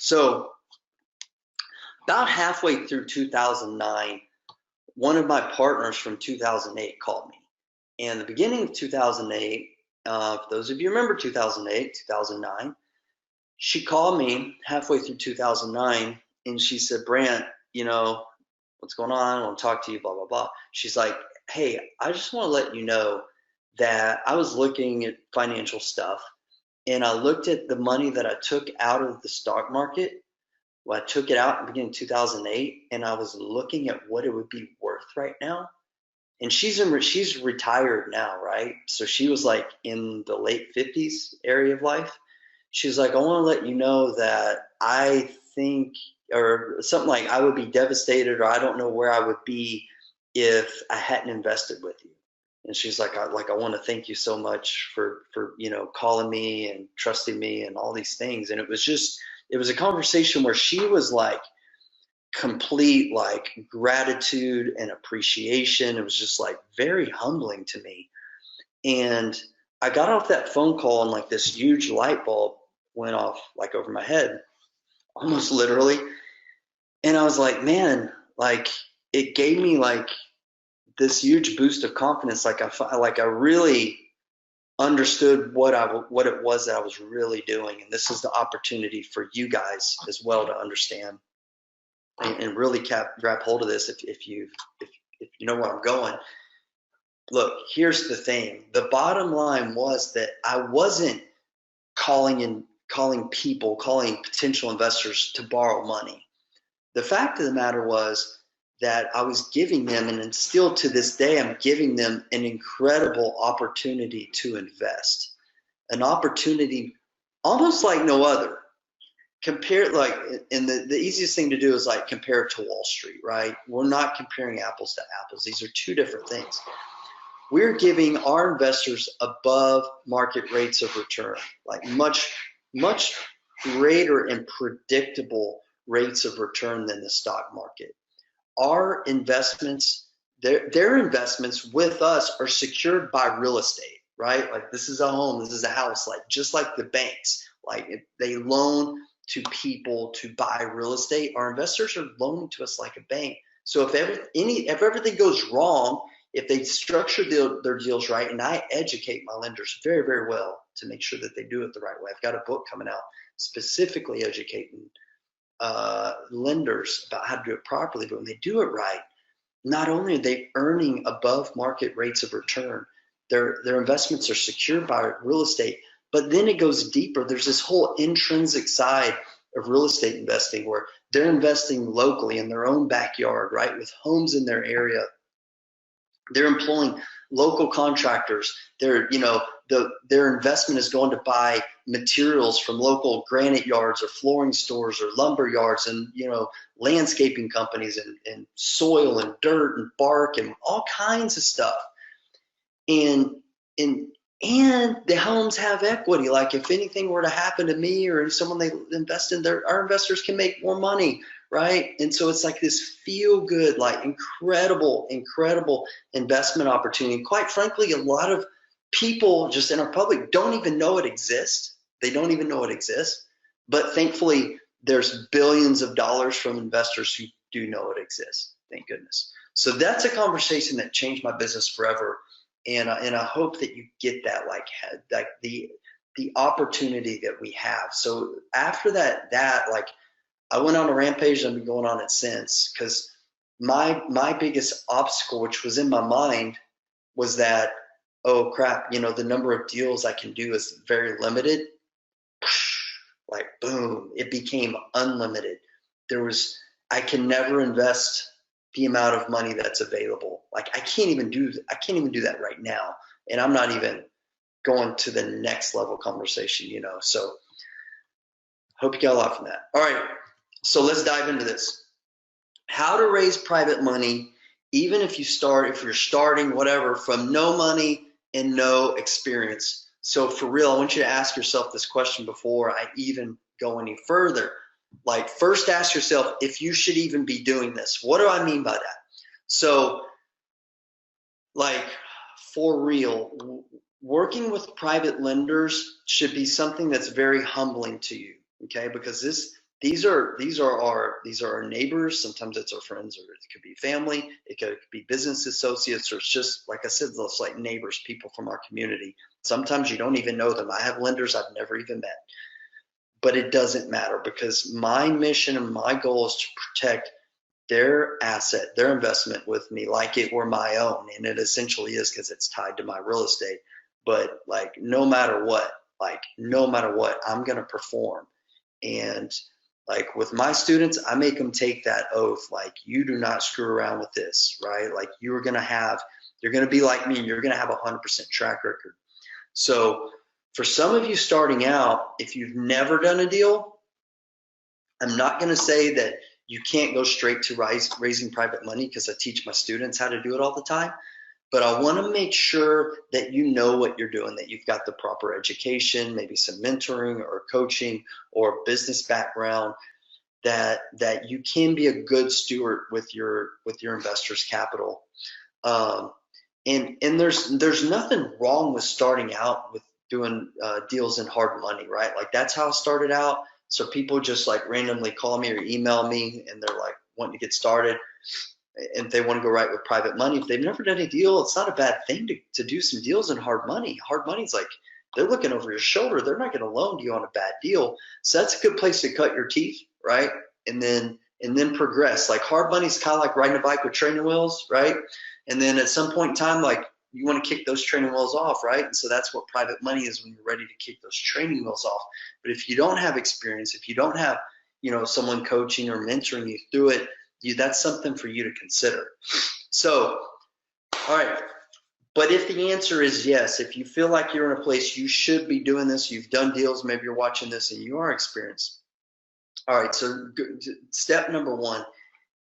So about halfway through 2009, one of my partners from 2008 called me. And the beginning of 2008, for those of you who remember 2008, 2009, she called me halfway through 2009 and she said, Brant, what's going on? I want to talk to you, blah, blah, blah. She's like, hey, I just want to let you know that I was looking at financial stuff and I looked at the money that I took out of the stock market. Well, I took it out in the beginning of 2008 and I was looking at what it would be worth right now. And she's retired now, right? So she was like in the late 50s area of life. She's like, I want to let you know that I think, or something like, I would be devastated, or I don't know where I would be if I hadn't invested with you. And she's like, I want to thank you so much for calling me and trusting me and all these things. And it was a conversation where she was like complete like gratitude and appreciation. It was just like very humbling to me. And I got off that phone call and like this huge light bulb went off like over my head, almost literally. And I was like, man, like it gave me like this huge boost of confidence. Like I really understood what it was that I was really doing. And this is the opportunity for you guys as well to understand and really grab hold of this if you know where I'm going. Look, here's the thing. The bottom line was that I wasn't calling potential investors to borrow money. The fact of the matter was that I was giving them, and still to this day, I'm giving them an incredible opportunity to invest, an opportunity almost like no other. Compare like, and the easiest thing to do is like compare it to Wall Street, right? We're not comparing apples to apples. These are two different things. We're giving our investors above market rates of return, like much, much greater and predictable rates of return than the stock market. Our investments, their investments with us are secured by real estate, right? Like this is a home, this is a house, like just like the banks, like if they loan to people to buy real estate, our investors are loaning to us like a bank. So if everything goes wrong, if they structure their deals right, and I educate my lenders very, very well to make sure that they do it the right way. I've got a book coming out specifically educating lenders about how to do it properly, but when they do it right, not only are they earning above market rates of return, their investments are secured by real estate, but then it goes deeper. There's this whole intrinsic side of real estate investing where they're investing locally in their own backyard, right, with homes in their area. They're employing local contractors. Their investment is going to buy materials from local granite yards or flooring stores or lumber yards and landscaping companies and soil and dirt and bark and all kinds of stuff. And the homes have equity. Like if anything were to happen to me or someone they invest in, our investors can make more money, right? And so it's like this feel good, like incredible investment opportunity. And quite frankly, a lot of people just in our public don't even know it exists. They don't even know it exists. But thankfully, there's billions of dollars from investors who do know it exists. Thank goodness. So that's a conversation that changed my business forever. And I hope that you get that, like the opportunity that we have. So after that like I went on a rampage and I've been going on it since, because my biggest obstacle, which was in my mind, was that, oh crap, the number of deals I can do is very limited. Like boom, it became unlimited. I can never invest the amount of money that's available. Like I can't even do that right now. And I'm not even going to the next level conversation, So hope you got a lot from that. All right. So let's dive into this. How to raise private money, even if you're starting whatever from no money and no experience. So for real, I want you to ask yourself this question before I even go any further. Like first ask yourself if you should even be doing this. What do I mean by that? So like for real, working with private lenders should be something that's very humbling to you, okay? Because these are our neighbors. Sometimes it's our friends, or it could be family. It could be business associates, or it's just like I said, those like neighbors, people from our community. Sometimes you don't even know them. I have lenders I've never even met, but it doesn't matter because my mission and my goal is to protect their asset, their investment with me like it were my own. And it essentially is because it's tied to my real estate. But like no matter what, I'm going to perform. And like with my students, I make them take that oath. Like you do not screw around with this, right? Like you're going to be like me and you're going to have 100% track record. So for some of you starting out, if you've never done a deal, I'm not going to say that you can't go straight to raising private money because I teach my students how to do it all the time. But I want to make sure that you know what you're doing, that you've got the proper education, maybe some mentoring or coaching or business background, that you can be a good steward with your investors' capital. And there's nothing wrong with starting out with doing deals in hard money, right? Like that's how I started out. So people just like randomly call me or email me and they're like wanting to get started and they want to go right with private money. If they've never done a deal, it's not a bad thing to do some deals in hard money. Hard money's like they're looking over your shoulder. They're not going to loan to you on a bad deal. So that's a good place to cut your teeth, right? And then progress. Like hard money's kind of like riding a bike with training wheels, right? And then at some point in time, like you want to kick those training wheels off, right? And so that's what private money is when you're ready to kick those training wheels off. But if you don't have experience, if you don't have, someone coaching or mentoring you through it, that's something for you to consider. So, all right. But if the answer is yes, if you feel like you're in a place you should be doing this, you've done deals, maybe you're watching this and you are experienced. All right. So step number one,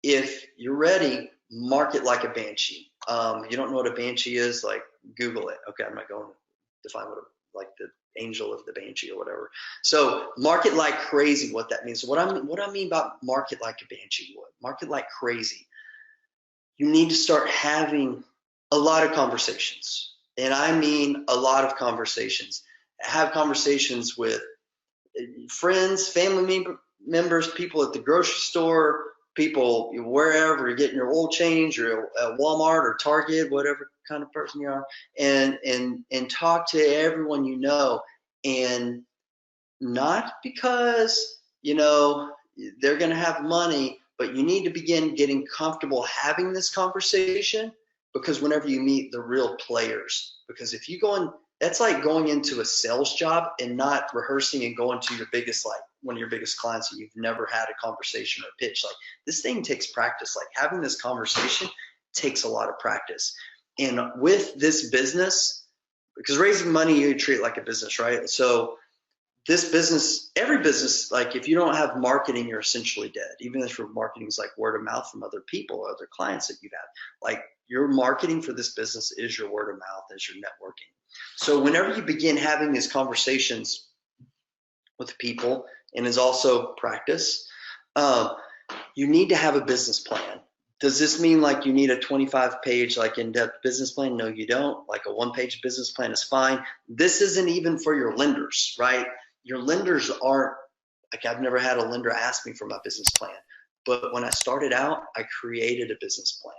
if you're ready, market like a banshee. You don't know what a banshee is? Like Google it. Okay, I'm not going to define like the angel of the banshee or whatever. So market like crazy. What that means? What I mean by market like a banshee? Market like crazy. You need to start having a lot of conversations, and I mean a lot of conversations. Have conversations with friends, family members, people at the grocery store, people wherever you're getting your oil change or at Walmart or Target, whatever kind of person you are, and talk to everyone you know, and not because they're going to have money, but you need to begin getting comfortable having this conversation, because whenever you meet the real players, because if you go in, that's like going into a sales job and not rehearsing and going to your biggest, like one of your biggest clients and you've never had a conversation or pitch. Like this thing takes practice. Like having this conversation takes a lot of practice. And with this business, because raising money, you treat it like a business, right? So this business, every business, like if you don't have marketing, you're essentially dead. Even if your marketing is like word of mouth from other people or other clients that you've had, like your marketing for this business is your word of mouth, is your networking. So whenever you begin having these conversations with people, and is also practice, you need to have a business plan. Does this mean like you need a 25-page like in-depth business plan? No, you don't. Like a one-page business plan is fine. This isn't even for your lenders, right? Your lenders aren't, like I've never had a lender ask me for my business plan. But when I started out, I created a business plan.